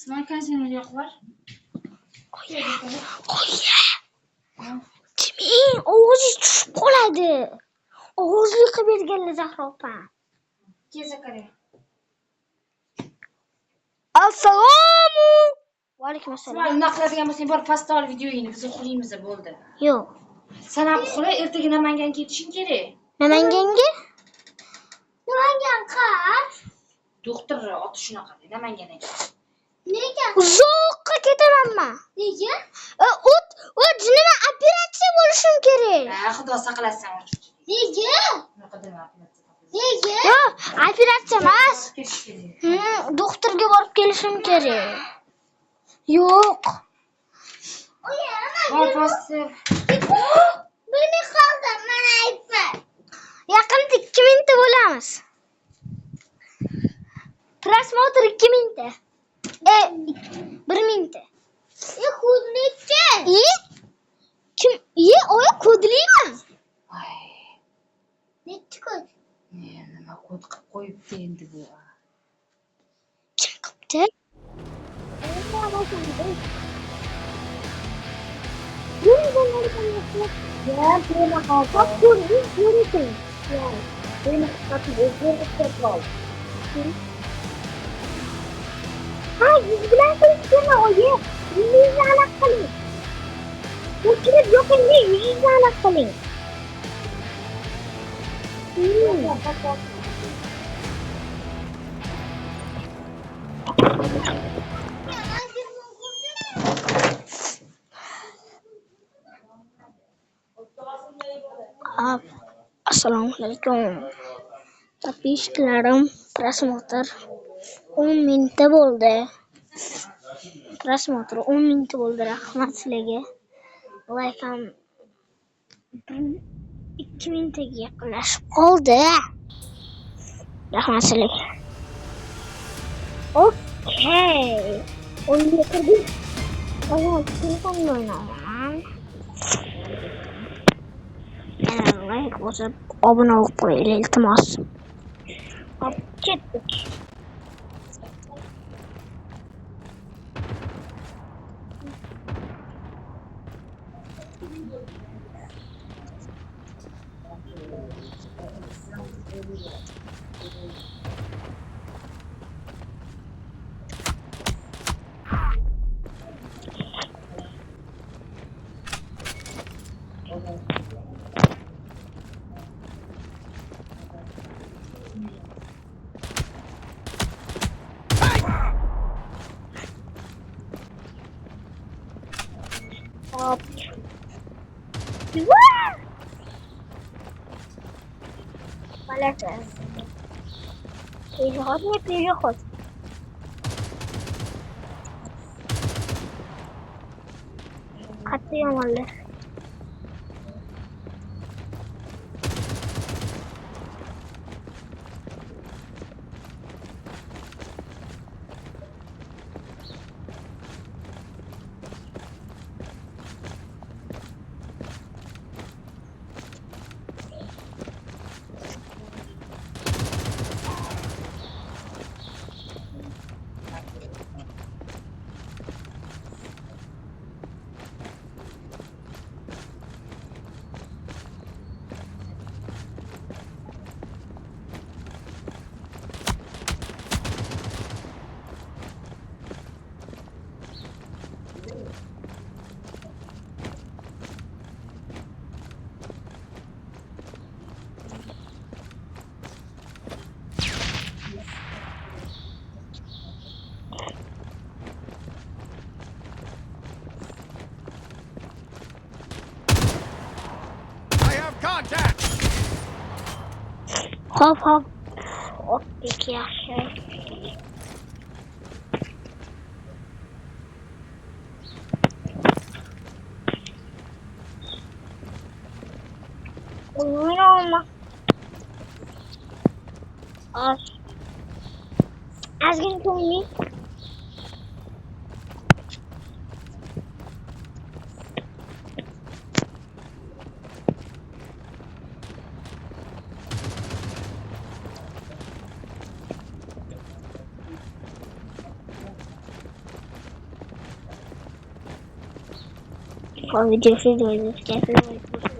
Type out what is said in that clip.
Smakasini yo'qlar. Qo'ya. Kimin og'zi tushib qoladi. Og'izli qilib berganlar Zahra opa. Kezakari. Assalomu alaykum. Sen nima qiladigan bo'lsang, bor pastga ol videoyini, biz uxlaymiz bo'ldi. Yo'q. Sen ham uxla, ertaga Namanganga ketishing kerak. Namanganga? Namangan qayerda? Doktor oti shunaqa dedi, Namanganga. Nega? Uzoqqa ketamanman. Nega? Nima operatsiya bo'lishim kerak. Xudo saqlasin. Nega? Unaqa dema, operatsiya. Nega? Yo'q, operatsiya emas. Doktorga borib kelishim kerak. Yo'q. Opasi. Buni qoldim, mana aytdim. Yaqinda 2 minutda bo'lamiz. Prosmotr 2 minutda. 1 minutda. Kodlicha. Kim? Oya kodliymi? Voy. Nechi kod? Nima kod qilib qo'yibdi endi bu? Kim qilibdi? Yüz bilen konuşsana oye. Yüzünüzle alakalı. Uçurup yok indi yüzünüzle alakalı. Assalamualaikum. Tapi sekarang prasmotor 10 minutda bo'ldi. Prasmotor 10 minutda bo'ldi. Rahmat sizlarga. Like ham 2 minutga yaqinlashib qoldi. Rahmat sizlarga. Okay. O'yinga kirdik. Telefonda o'ynaman. Like bosib, obuna bo'lib qo'yinglar, iltimos. Hop, ketdik. Hop. Полетели. Переход не переход. Хотим ли? Hop hop. Optik yaxshi. Uyuyorum. Az gün koyayım. Hop, videosuz da oynayıp, keyfini oynayıp.